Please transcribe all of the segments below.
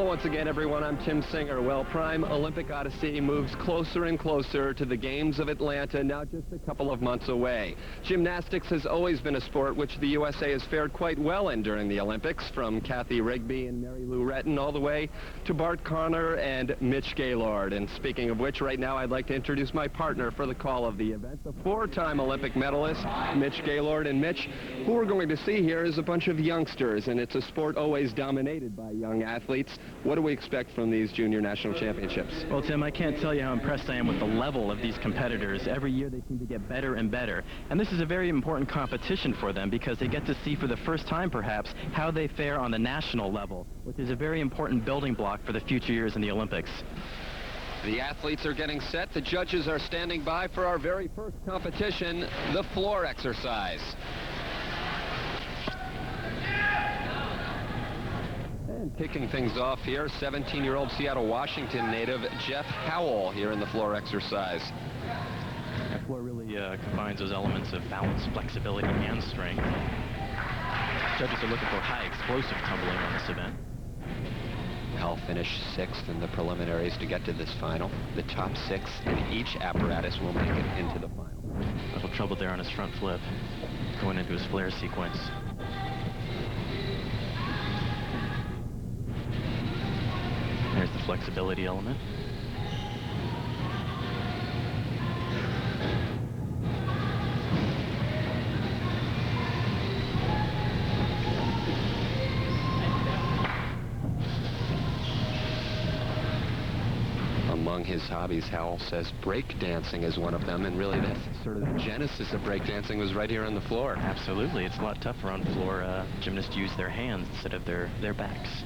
Hello once again, everyone. I'm Tim Singer. Well, Prime Olympic Odyssey moves closer and closer to the Games of Atlanta, now just a couple of months away. Gymnastics has always been a sport which the USA has fared quite well in during the Olympics, from Kathy Rigby and Mary Lou Retton all the way to Bart Conner and Mitch Gaylord. And speaking of which, right now I'd like to introduce my partner for the call of the event, the four-time Olympic medalist, Mitch Gaylord. And Mitch, who we're going to see here is a bunch of youngsters, and it's a sport always dominated by young athletes. What do we expect from these junior national championships? Well, Tim, I can't tell you how impressed I am with the level of these competitors. Every year they seem to get better and better. And this is a very important competition for them because they get to see for the first time, perhaps, how they fare on the national level, which is a very important building block for the future years in the Olympics. The athletes are getting set. The judges are standing by for our very first competition, the floor exercise. And kicking things off here, 17-year-old Seattle, Washington native Jeff Howell here in the floor exercise. That floor really combines those elements of balance, flexibility, and strength. Judges are looking for high explosive tumbling on this event. Howell finished 6th in the preliminaries to get to this final. The top 6 in each apparatus will make it into the final. A little trouble there on his front flip, going into his flare sequence. There's the flexibility element. Among his hobbies, Howell says breakdancing is one of them, and really that's sort of the genesis of breakdancing was right here on the floor. Absolutely. It's a lot tougher on floor. Gymnasts use their hands instead of their backs.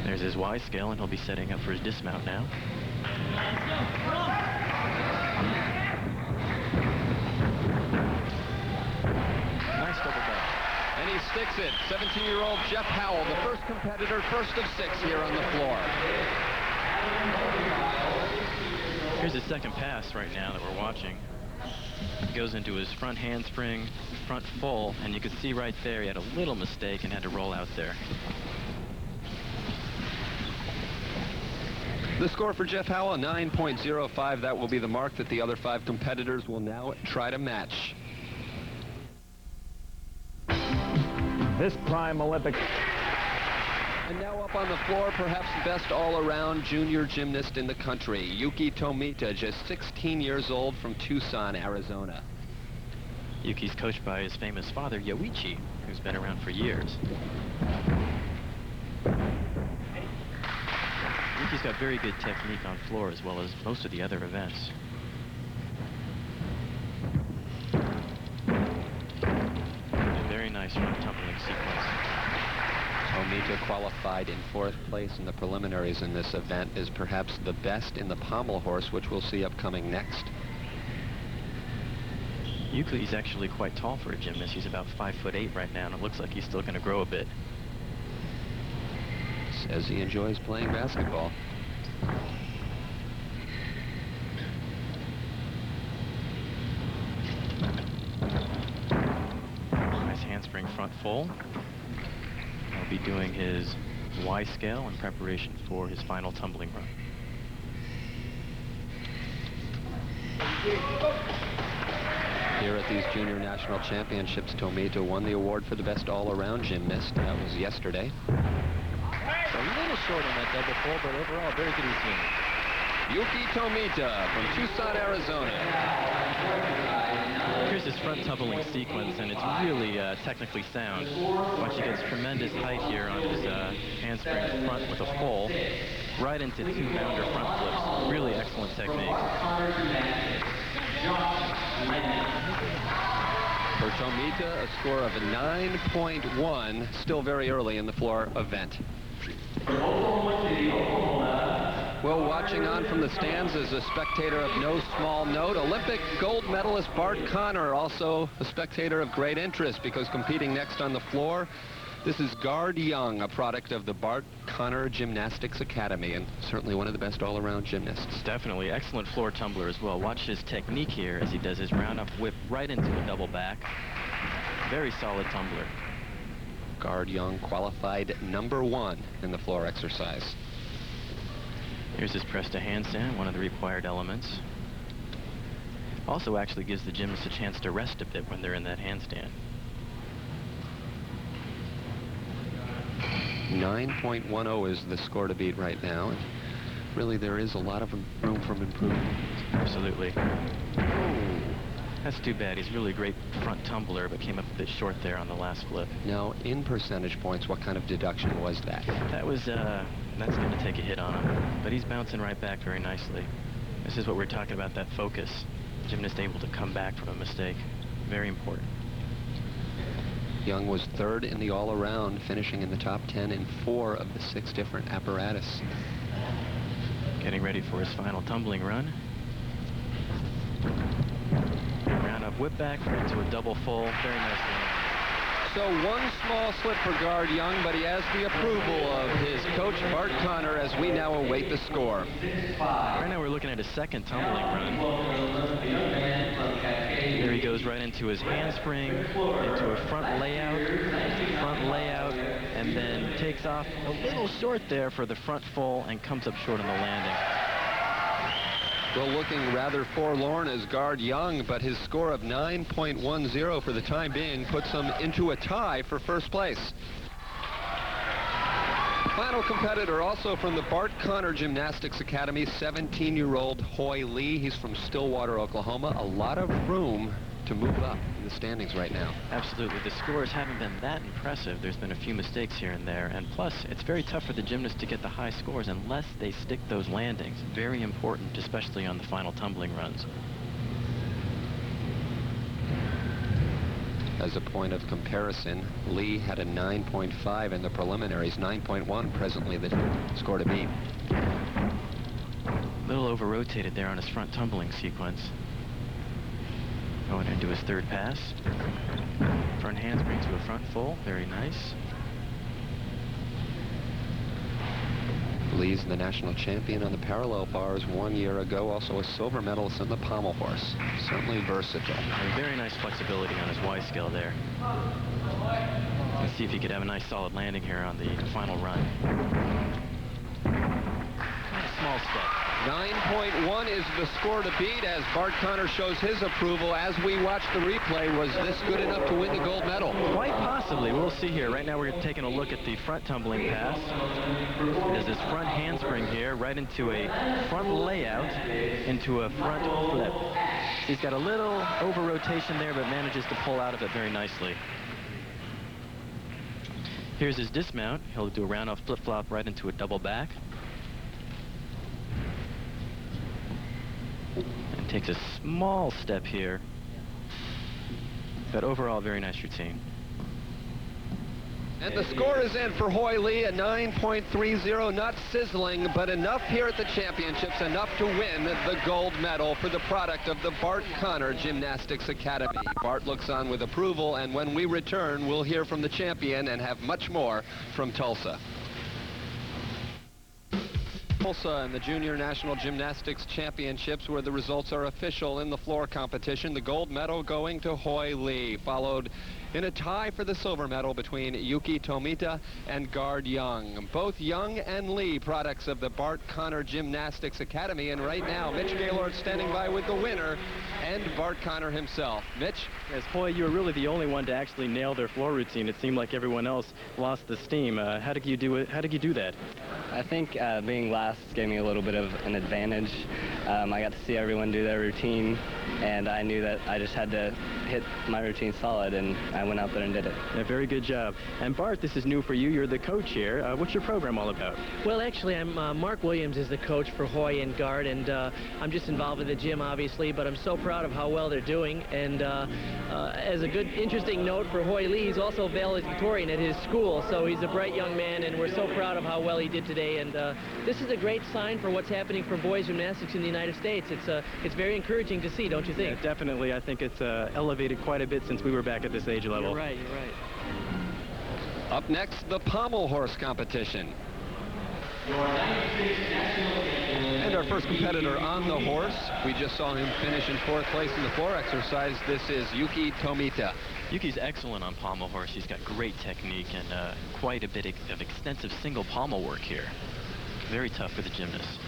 There's his Y scale, and he'll be setting up for his dismount now. Nice double back. And he sticks it. 17-year-old Jeff Howell, the first competitor, first of 6 here on the floor. Here's his second pass right now that we're watching. He goes into his front handspring, front full, and you can see right there he had a little mistake and had to roll out there. The score for Jeff Howell, 9.05. That will be the mark that the other 5 competitors will now try to match. This Prime Olympic. And now up on the floor, perhaps the best all-around junior gymnast in the country, Yuki Tomita, just 16 years old, from Tucson, Arizona. Yuki's coached by his famous father, Yoichi, who's been around for years. Yuki's got very good technique on floor as well as most of the other events. A very nice front tumbling sequence. Tomita qualified in 4th place in the preliminaries in this event, is perhaps the best in the pommel horse, which we'll see upcoming next. Yuki's actually quite tall for a gymnast. He's about 5'8" right now, and it looks like he's still going to grow a bit. Says he enjoys playing basketball. Nice handspring front full. He'll be doing his Y scale in preparation for his final tumbling run. Here at these junior national championships, Tomita won the award for the best all-around gymnast. That was yesterday. A little short on that double full, but overall, very good routine. Yuki Tomita from Tucson, Arizona. Here's his front tumbling sequence, and it's really technically sound. Watch, he gets tremendous height here on his handspring front with a full, right into 2-bounder front flips. Really excellent technique. For Tomita, a score of 9.1, still very early in the floor event. Well, watching on from the stands is a spectator of no small note, Olympic gold medalist Bart Conner, also a spectator of great interest because competing next on the floor, this is Gard Young, a product of the Bart Conner Gymnastics Academy, and certainly one of the best all-around gymnasts. Definitely. Excellent floor tumbler as well. Watch his technique here as he does his round-up whip right into a double back. Very solid tumbler. Guard Young qualified #1 in the floor exercise. Here's his press to handstand, one of the required elements. Also actually gives the gymnast a chance to rest a bit when they're in that handstand. 9.10 is the score to beat right now. And really, there is a lot of room for improvement. Absolutely. That's too bad. He's really a great front tumbler, but came up a bit short there on the last flip. Now, in percentage points, what kind of deduction was that? That was, that's going to take a hit on him. But he's bouncing right back very nicely. This is what we're talking about, that focus. Gymnast able to come back from a mistake. Very important. Young was 3rd in the all-around, finishing in the top 10 in 4 of the 6 different apparatus. Getting ready for his final tumbling run. Round up whip back into a double full. Very nice land. So one small slip for Guard Young, but he has the approval of his coach, Bart Connor, as we now await the score. Right now we're looking at his 2nd tumbling run. There he goes right into his handspring, into a front layout, and then takes off a little short there for the front full and comes up short on the landing. Well, looking rather forlorn as Guard Young, but his score of 9.10 for the time being puts him into a tie for 1st place. Final competitor, also from the Bart Connor Gymnastics Academy, 17-year-old Hoy Lee. He's from Stillwater, Oklahoma. A lot of room to move up in the standings right now. Absolutely. The scores haven't been that impressive. There's been a few mistakes here and there. And plus, it's very tough for the gymnasts to get the high scores unless they stick those landings. Very important, especially on the final tumbling runs. As a point of comparison, Lee had a 9.5 in the preliminaries, 9.1 presently the score to beat. A little over-rotated there on his front tumbling sequence. Going into his 3rd pass. Front handspring to a front full. Very nice. Lee's the national champion on the parallel bars 1 year ago, also a silver medalist in the pommel horse. Certainly versatile. And very nice flexibility on his Y scale there. Let's see if he could have a nice solid landing here on the final run. A small step. 9.1 is the score to beat as Bart Connor shows his approval. As we watch the replay, was this good enough to win the gold medal? Quite possibly. We'll see here. Right now we're taking a look at the front tumbling pass. There's this front handspring here, right into a front layout, into a front flip. He's got a little over-rotation there, but manages to pull out of it very nicely. Here's his dismount. He'll do a round-off flip-flop right into a double back. And takes a small step here. But overall, very nice routine. And the score is in for Hoy Lee, a 9.30, not sizzling, but enough here at the championships, enough to win the gold medal for the product of the Bart Connor Gymnastics Academy. Bart looks on with approval, and when we return, we'll hear from the champion and have much more from Tulsa. Tulsa and the Junior National Gymnastics Championships, where the results are official in the floor competition. The gold medal going to Hoy Lee, followed in a tie for the silver medal between Yuki Tomita and Guard Young. Both Young and Lee products of the Bart Connor Gymnastics Academy, and right now Mitch Gaylord standing by with the winner and Bart Connor himself. Mitch? Yes, Hoy, you were really the only one to actually nail their floor routine. It seemed like everyone else lost the steam. How did you do it? How did you do that? I think being last gave me a little bit of an advantage. I got to see everyone do their routine, and I knew that I just had to hit my routine solid, and I went out there and did it. Yeah, very good job. And Bart, this is new for you. You're the coach here. What's your program all about? Well, actually, I'm Mark Williams is the coach for Hoy and Guard, and I'm just involved with the gym, obviously, but I'm so proud of how well they're doing. And as a good, interesting note for Hoy Lee, he's also valedictorian at his school, so he's a bright young man, and we're so proud of how well he did today. And this is a great sign for what's happening for boys gymnastics in the United States. It's very encouraging to see, don't you think? Yeah, definitely. I think it's elevated quite a bit since we were back at this age level. You're right, you're right. Up next, the pommel horse competition. And our first competitor on the horse, we just saw him finish in 4th place in the floor exercise. This is Yuki Tomita. Yuki's excellent on pommel horse. He's got great technique and quite a bit of extensive single pommel work here. Very tough for the gymnast.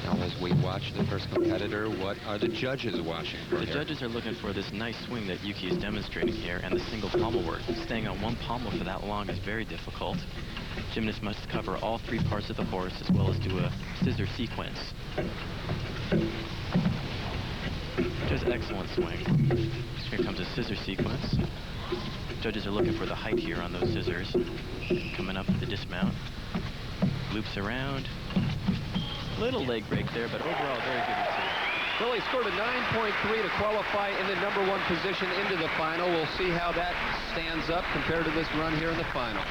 Now, as we watch the first competitor, what are the judges watching for The here? judges are looking for this nice swing that Yuki is demonstrating here and the single pommel work. Staying on one pommel for that long is very difficult. Gymnast must cover all three parts of the horse as well as do a scissor sequence. Just excellent swing. Here comes a scissor sequence. Judges are looking for the height here on those scissors. Coming up with the dismount. Loops around. Little leg break there, but overall very good routine. Well, he scored a 9.3 to qualify in the #1 position into the final. We'll see how that stands up compared to this run here in the final.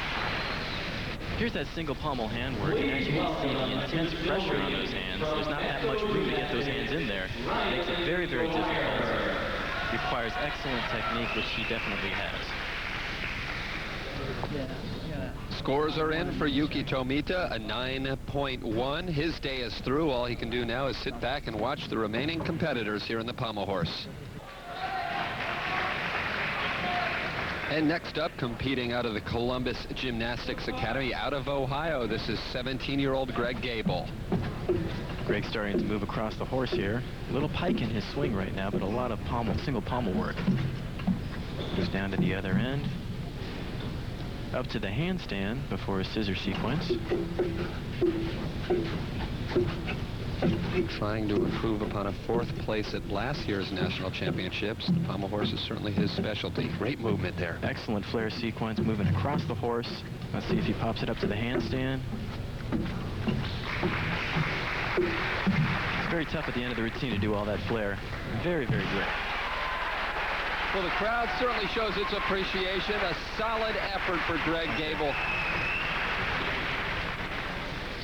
Here's that single pommel handwork, and as you can see, the intense pressure on those hands. There's not that much room to get those hands in there. Makes it very, very difficult. Requires excellent technique, which he definitely has. Scores are in for Yuki Tomita, a 9.1. His day is through. All he can do now is sit back and watch the remaining competitors here in the pommel horse. And next up, competing out of the Columbus Gymnastics Academy out of Ohio, this is 17-year-old Greg Gable. Greg's starting to move across the horse here. A little pike in his swing right now, but a lot of single pommel work. Goes down to the other end. Up to the handstand before a scissor sequence. Trying to improve upon a 4th place at last year's national championships. The pommel horse is certainly his specialty. Great movement there. Excellent flare sequence, moving across the horse. Let's see if he pops it up to the handstand. It's very tough at the end of the routine to do all that flare. Very, very good. Well, the crowd certainly shows its appreciation. A solid effort for Greg Gable.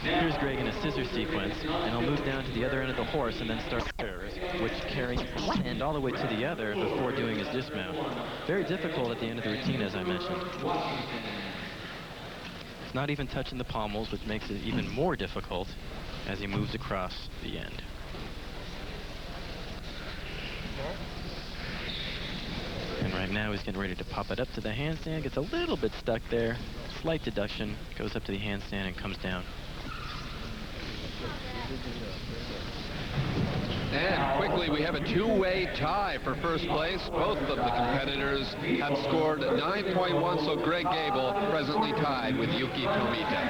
Here's Greg in a scissor sequence, and he'll move down to the other end of the horse and then start flares, which carries one end all the way to the other before doing his dismount. Very difficult at the end of the routine, as I mentioned. It's not even touching the pommels, which makes it even more difficult as he moves across the end. And right now he's getting ready to pop it up to the handstand. Gets a little bit stuck there. Slight deduction. Goes up to the handstand and comes down. And quickly, we have a two-way tie for first place. Both of the competitors have scored 9.1, so Greg Gable presently tied with Yuki Tomita.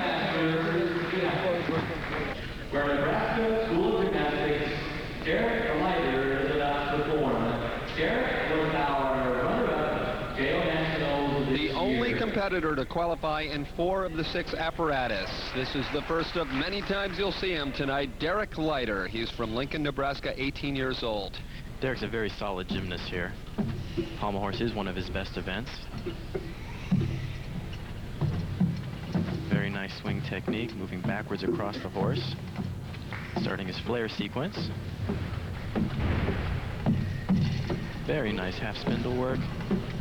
Nebraska School of Gymnastics, Derek Leiter is about to perform. Derek was our runner-up, Yale Nationals. The only competitor to qualify in 4 of the 6 apparatus. This is the first of many times you'll see him tonight. Derek Leiter. He's from Lincoln, Nebraska, 18 years old. Derek's a very solid gymnast here. Pommel horse is one of his best events. Very nice swing technique, moving backwards across the horse. Starting his flare sequence. Very nice half spindle work.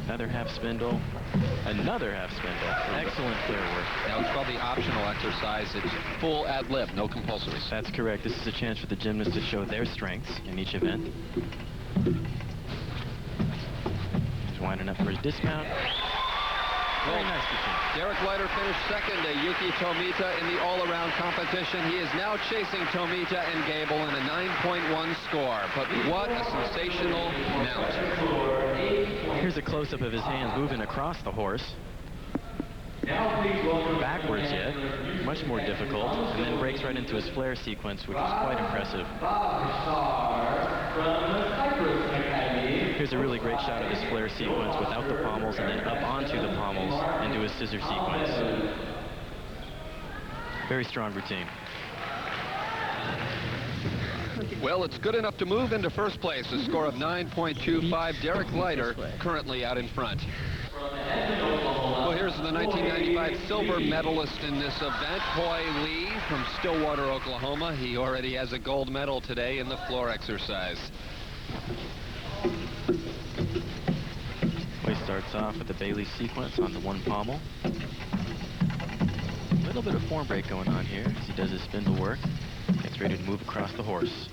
Another half spindle. Another half spindle. Excellent flare work. Now, it's called the optional exercise. It's full ad lib, no compulsory. That's correct. This is a chance for the gymnasts to show their strengths in each event. He's winding up for his dismount. Very nice routine. Derek Leiter finished second to Yuki Tomita in the all-around competition. He is now chasing Tomita and Gable in a 9.1 score. But what a sensational mount. Here's a close-up of his hands moving across the horse. Backwards yet, much more difficult, and then breaks right into his flare sequence, which is quite impressive. Here's a really great shot of his flare sequence without the pommels and then up onto the pommels into his scissor sequence. Very strong routine. Well, it's good enough to move into first place. A score of 9.25. Derek Leiter currently out in front. Well, here's the 1995 silver medalist in this event, Hoy Lee from Stillwater, Oklahoma. He already has a gold medal today in the floor exercise. Hoy starts off with the Bailey sequence on the one pommel. A little bit of form break going on here as he does his spindle work. Gets ready to move across the horse.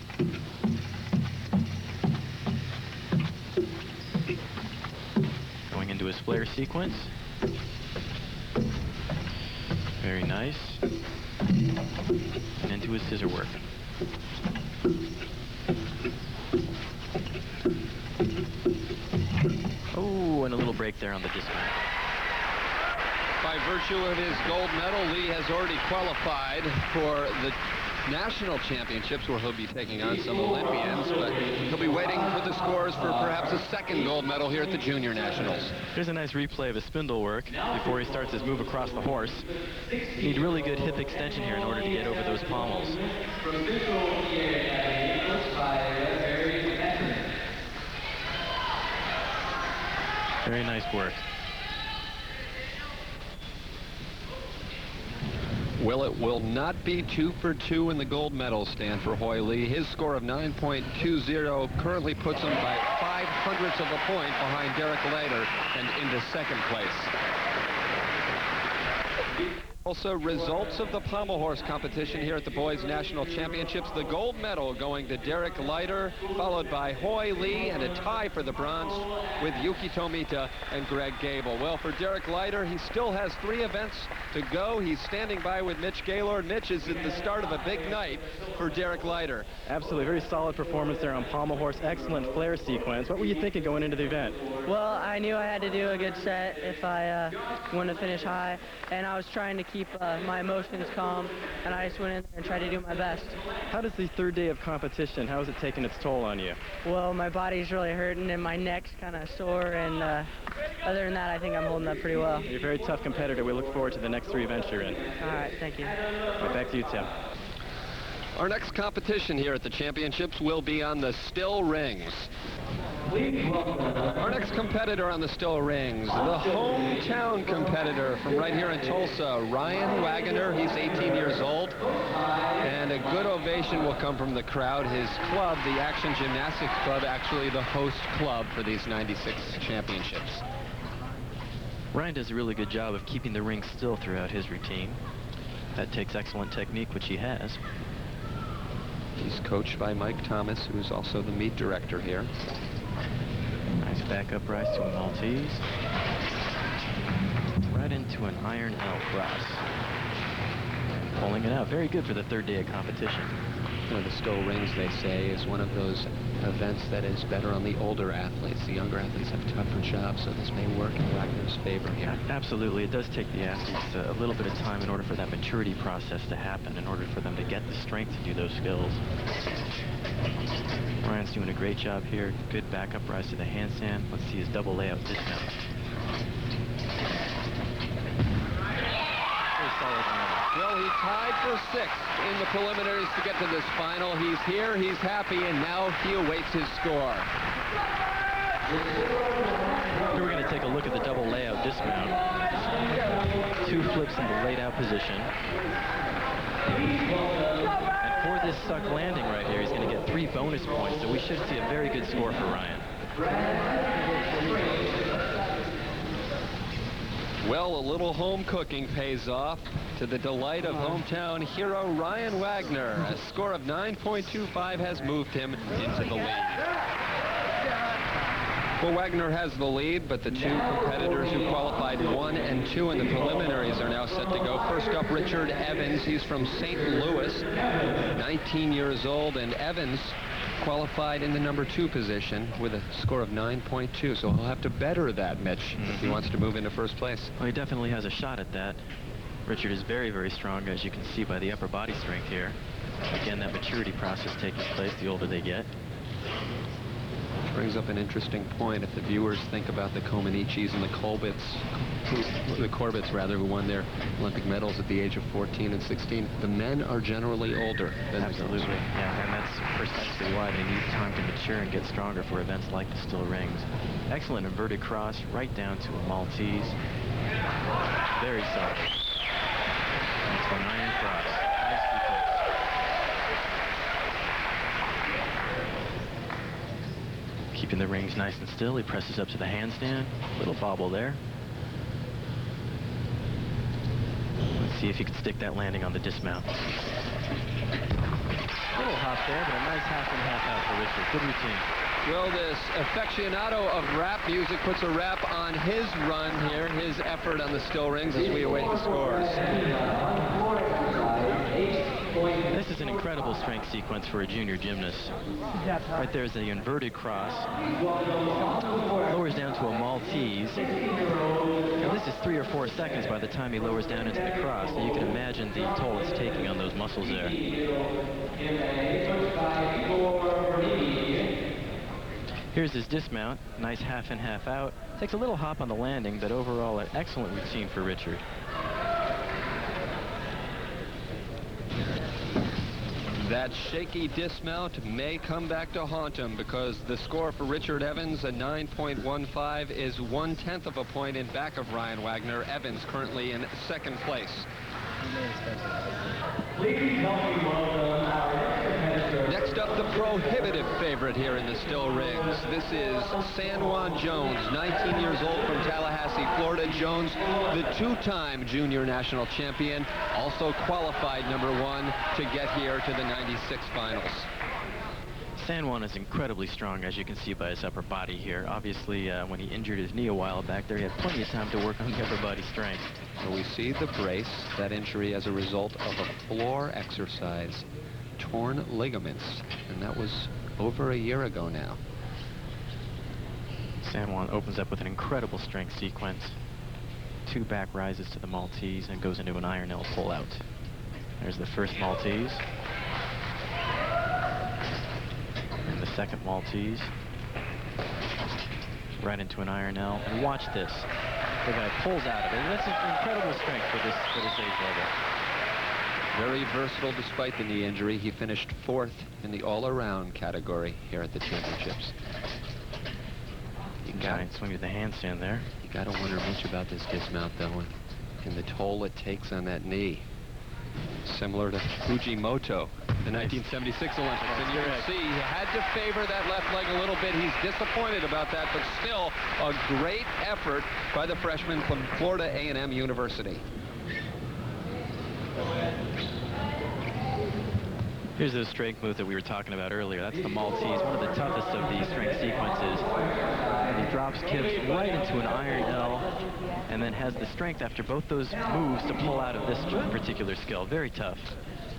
Going into into his flare sequence. Very nice. And into his scissor work. Oh, and a little break there on the dismount. By virtue of his gold medal, Lee has already qualified for the national championships, where he'll be taking on some Olympians, but he'll be waiting for the scores for perhaps a second gold medal here at the junior nationals. Here's a nice replay of his spindle work before he starts his move across the horse. Need really good hip extension here in order to get over those pommels. Very nice work. Well, it will not be 2 for 2 in the gold medal stand for Hoy Lee. His score of 9.20 currently puts him by 0.05 of a point behind Derek Leiter and into second place. Also, results of the pommel horse competition here at the Boys National Championships. The gold medal going to Derek Leiter, followed by Hoy Lee, and a tie for the bronze with Yuki Tomita and Greg Gable. Well, for Derek Leiter, he still has 3 events to go. He's standing by with Mitch Gaylord. Mitch is at the start of a big night for Derek Leiter. Absolutely, very solid performance there on pommel horse. Excellent flare sequence. What were you thinking going into the event? Well, I knew I had to do a good set if I wanted to finish high, and I was trying to keep my emotions calm, and I just went in there and tried to do my best. How does the third day of competition, how has it taken its toll on you? Well, my body's really hurting and my neck's kind of sore, and other than that, I think I'm holding up pretty well. You're a very tough competitor. We look forward to the next 3 events you're in. All right, thank you. Right, back to you, Tim. Our next competition here at the championships will be on the still rings. Our next competitor on the still rings, the hometown competitor from right here in Tulsa, Ryan Wagner. He's 18 years old, and a good ovation will come from the crowd. His club, the Action Gymnastics Club, actually the host club for these 96 championships. Ryan does a really good job of keeping the ring still throughout his routine. That takes excellent technique, which he has. He's coached by Mike Thomas, who's also the meet director here. Nice back up rise to a Maltese. Right into an iron L cross. Pulling it out. Very good for the third day of competition. You know, the still rings, they say, is one of those events that is better on the older athletes. The younger athletes have tougher jobs, so this may work in Wagner's favor here. Absolutely. It does take the athletes a little bit of time in order for that maturity process to happen, in order for them to get the strength to do those skills. Ryan's doing a great job here. Good backup rise to the handstand. Let's see his double layout dismount. Very solid landing. Well, he tied for 6th in the preliminaries to get to this final. He's here, he's happy, and now he awaits his score. Here we're going to take a look at the double layout dismount. 2 flips in the laid out position. And for this suck landing right here, he's going to get 3 bonus points, so we should see a very good score for Ryan. Well, a little home cooking pays off to the delight of hometown hero Ryan Wagner. A score of 9.25 has moved him into the lead. Well, Wagner has the lead, but the 2 competitors who qualified 1 and 2 in the preliminaries are now set to go. First up, Richard Evans. He's from St. Louis, 19 years old, and Evans qualified in the number 2 position with a score of 9.2, so he'll have to better that, Mitch, if he wants to move into first place. Well, he definitely has a shot at that. Richard is very, very strong, as you can see by the upper body strength here. Again, that maturity process taking place the older they get. Brings up an interesting point. If the viewers think about the Comanichis and the Corbetts, who won their Olympic medals at the age of 14 and 16, the men are generally older than Absolutely, the girls. yeah, and that's precisely why they need time to mature and get stronger for events like the still rings. Excellent inverted cross, right down to a Maltese. Very solid. That's an iron cross. Nice sequence. Keeping the rings nice and still, he presses up to the handstand. Little bobble there. Let's see if he can stick that landing on the dismount. Little hop there, but a nice half and half out for Richard. Good routine. Well, this aficionado of rap music puts a wrap on his run here, his effort on the still rings as we await the scores. This is an incredible strength sequence for a junior gymnast. Right there is the inverted cross. Lowers down to a Maltese. Now this is 3 or 4 seconds by the time he lowers down into the cross. So you can imagine the toll it's taking on those muscles there. Here's his dismount. Nice half in, half out. Takes a little hop on the landing, but overall an excellent routine for Richard. That shaky dismount may come back to haunt him, because the score for Richard Evans, a 9.15, is 1/10 of a point in back of Ryan Wagner. Evans currently in second place. Next up, the prohibitive favorite here in the still rings. This is San Juan Jones, 19 years old from Tallahassee, Florida. Jones, the two-time junior national champion, also qualified #1 to get here to the 96 finals. San Juan is incredibly strong, as you can see by his upper body here. Obviously, when he injured his knee a while back there, he had plenty of time to work on the upper body strength. So we see the brace, that injury as a result of a floor exercise, torn ligaments, and that was over a year ago now. San Juan opens up with an incredible strength sequence. 2 back rises to the Maltese and goes into an iron L pull out. There's the first Maltese. And the second Maltese. Right into an iron L. And watch this. The guy pulls out of it. That's an incredible strength for this age level. Very versatile despite the knee injury. He finished 4th in the all-around category here at the championships. Giant swing to the handstand there. You got to wonder much about this dismount, though, and the toll it takes on that knee. Similar to Fujimoto, the 1976 Olympics. And you can see he had to favor that left leg a little bit. He's disappointed about that, but still a great effort by the freshman from Florida A&M University. Here's the strength move that we were talking about earlier. That's the Maltese, one of the toughest of these strength sequences. And he drops kicks right into an iron L, and then has the strength after both those moves to pull out of this particular skill. Very tough.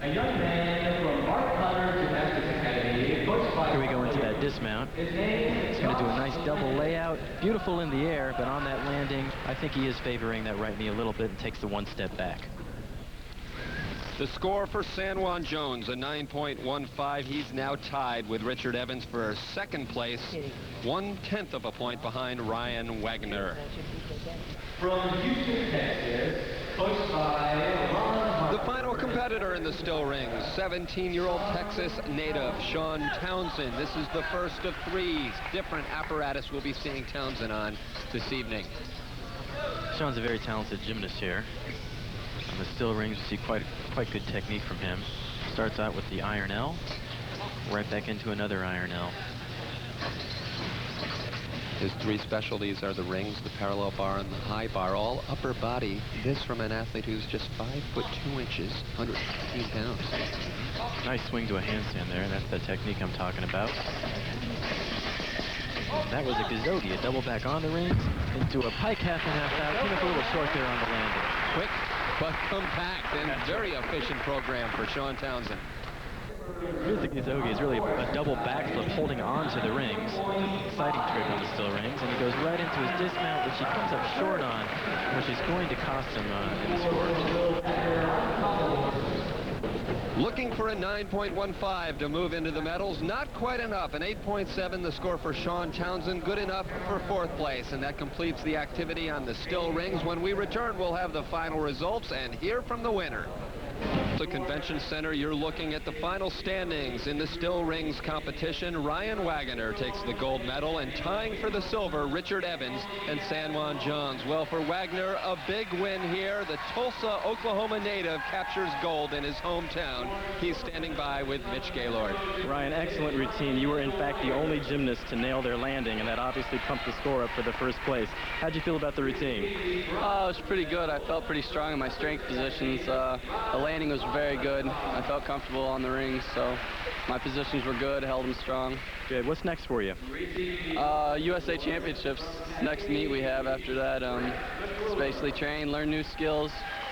A young man from Mark Connor Gymnastics Academy, coached by... Here we go into that dismount. He's going to do a nice double layout. Beautiful in the air, but on that landing, I think he is favoring that right knee a little bit and takes the 1 step back. The score for San Juan Jones, a 9.15. He's now tied with Richard Evans for second place, 1/10 of a point behind Ryan Wagner. From Houston, Texas, coached by Ron. The final competitor in the still rings, 17-year-old Texas native Sean Townsend. This is the first of 3 different apparatus we'll be seeing Townsend on this evening. Sean's a very talented gymnast here. On the still rings, you see quite good technique from him. Starts out with the iron L, right back into another iron L. His 3 specialties are the rings, the parallel bar, and the high bar, all upper body. This from an athlete who's just 5'2" 115 pounds. Nice swing to a handstand there, and that's the technique I'm talking about. That was a Gazzotti, a double back on the rings, into a pike half and half out. Came up a little short there on the landing. Quick but compact and very efficient program for Sean Townsend. Here's the Gazzotti. It's really a double backflip holding on to the rings. Exciting trick on the still rings, and he goes right into his dismount, which he comes up short on, which is going to cost him in the score. Looking for a 9.15 to move into the medals. Not quite enough. An 8.7, the score for Sean Townsend. Good enough for 4th place. And that completes the activity on the still rings. When we return, we'll have the final results and hear from the winner. The Convention Center, you're looking at the final standings in the still rings competition. Ryan Wagner takes the gold medal, and tying for the silver, Richard Evans and San Juan Jones. Well, for Wagner, a big win here. The Tulsa, Oklahoma native captures gold in his hometown. He's standing by with Mitch Gaylord. Ryan, excellent routine. You were, in fact, the only gymnast to nail their landing, and that obviously pumped the score up for the first place. How'd you feel about the routine? It was pretty good. I felt pretty strong in my strength positions. The landing was very good. I felt comfortable on the rings, so My positions were good, held them strong. Good. What's next for you? USA Championships, next meet we have after that. Just basically train, learn new skills,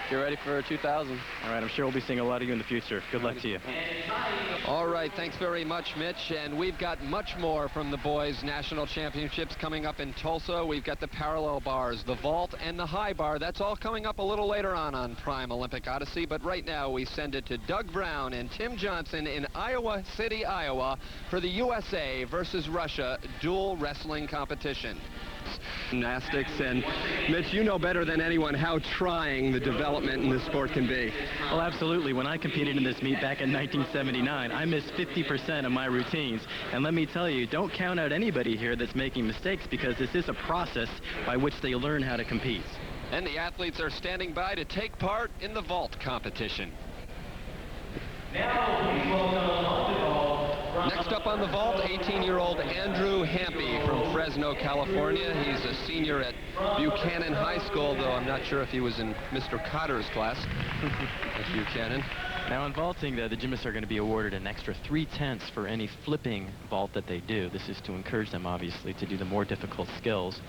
get ready for 2000. All right, I'm sure we'll be seeing a lot of you in the future. Good luck to you. All right, thanks very much, Mitch. And we've got much more from the boys' national championships coming up in Tulsa. We've got the parallel bars, the vault, and the high bar. That's all coming up a little later on Prime Olympic Odyssey. But right now, we send it to Doug Brown and Tim Johnson in Iowa City, Iowa, for the USA versus Russia dual wrestling competition. Gymnastics, and Mitch, you know better than anyone how trying the development in this sport can be. Well, absolutely. When I competed in this meet back in 1979, I missed 50% of my routines. And let me tell you, don't count out anybody here that's making mistakes, because this is a process by which they learn how to compete. And the athletes are standing by to take part in the vault competition. Next up on the vault, 18-year-old Andrew Hampy from Fresno, California. He's a senior at Buchanan High School, though I'm not sure if he was in Mr. Cotter's class at Buchanan. Now in vaulting, the gymnasts are going to be awarded an extra 3/10 for any flipping vault that they do. This is to encourage them, obviously, to do the more difficult skills.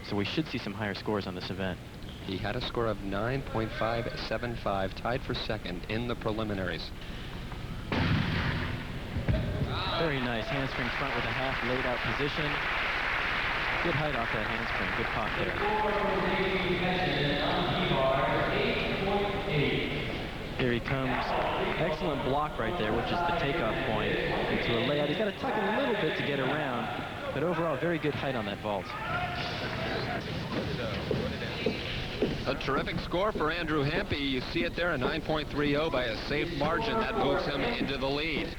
So we should see some higher scores on this event. He had a score of 9.575, tied for second in the preliminaries. Very nice handspring front with a half laid out position. Good height off that handspring, good pop there. Here he comes. Excellent block right there, which is the takeoff point into a layout. He's got to tuck in a little bit to get around, but overall very good height on that vault. A terrific score for Andrew Hampy. You see it there, a 9.30 by a safe margin. That moves him into the lead.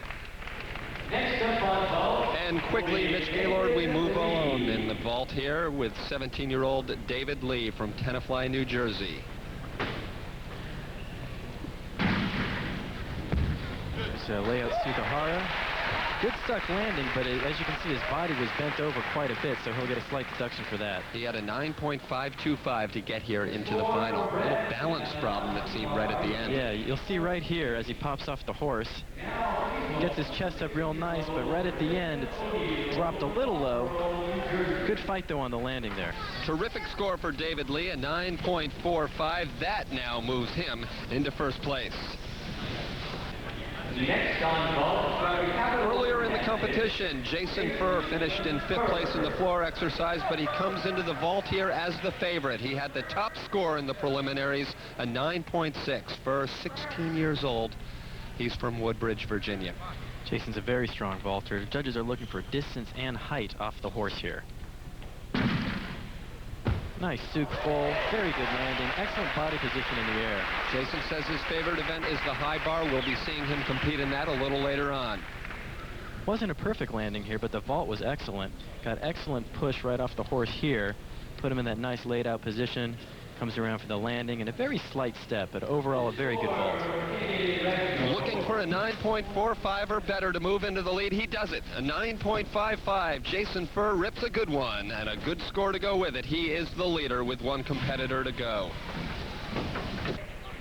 And quickly, Mitch Gaylord, we move on in the vault here with 17-year-old David Lee from Tenafly, New Jersey. So layout Sugahara. Good stuck landing, but as you can see, his body was bent over quite a bit, so he'll get a slight deduction for that. He had a 9.525 to get here into the final. A little balance problem, it seemed, right at the end. Yeah, you'll see right here as he pops off the horse. Gets his chest up real nice, but right at the end, it's dropped a little low. Good fight, though, on the landing there. Terrific score for David Lee, a 9.45. That now moves him into first place. Next on vault. Earlier in the competition, Jason Furr finished in 5th place in the floor exercise, but he comes into the vault here as the favorite. He had the top score in the preliminaries, a 9.6. Furr, 16 years old. He's from Woodbridge, Virginia. Jason's a very strong vaulter. Judges are looking for distance and height off the horse here. Nice Suk full, very good landing, excellent body position in the air. Jason says his favorite event is the high bar. We'll be seeing him compete in that a little later on. Wasn't a perfect landing here, but the vault was excellent. Got excellent push right off the horse here. Put him in that nice laid out position. Comes around for the landing, and a very slight step, but overall a very good vault. Looking for a 9.45 or better to move into the lead. He does it, a 9.55. Jason Furr rips a good one, and a good score to go with it. He is the leader with one competitor to go.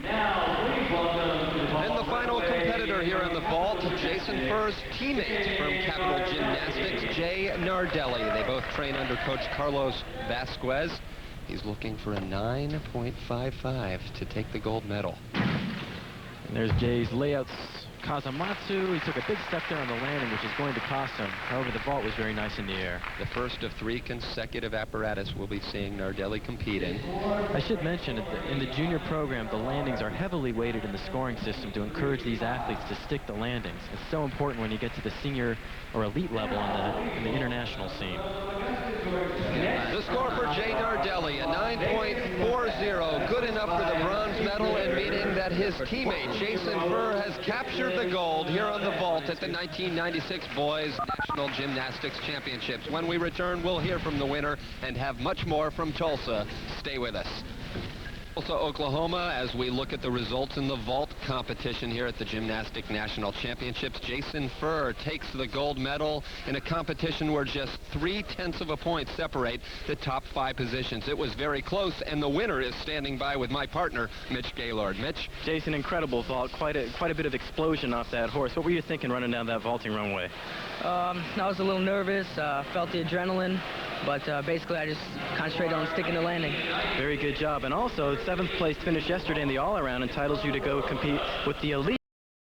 Now, please welcome to the vault. And the final competitor here in the vault, Jason Furr's teammate from Capital Gymnastics, Jay Nardelli. They both train under Coach Carlos Vasquez. He's looking for a 9.55 to take the gold medal. And there's Jay's layouts. Kazamatsu, he took a big step there on the landing, which is going to cost him. However, the vault was very nice in the air. The first of 3 consecutive apparatus we'll be seeing Nardelli compete in. I should mention, in the junior program, the landings are heavily weighted in the scoring system to encourage these athletes to stick the landings. It's so important when you get to the senior or elite level in the international scene. The score for Jay Nardelli, a 9.40, good enough for the bronze medal, and meaning that his teammate, Jason Furr, has captured the gold here on the vault at the 1996 Boys National Gymnastics Championships. When we return, we'll hear from the winner and have much more from Tulsa. Stay with us. Tulsa, Oklahoma, as we look at the results in the vault competition here at the Gymnastic National Championships. Jason Furr takes the gold medal in a competition where just 0.3 of a point separate the top 5 positions. It was very close, and the winner is standing by with my partner, Mitch Gaylord. Mitch? Jason, incredible vault. Quite a bit of explosion off that horse. What were you thinking running down that vaulting runway? I was a little nervous, felt the adrenaline, but basically I just concentrated on sticking to landing. Very good job. And also, 7th place finish yesterday in the all-around entitles you to go compete with the elite.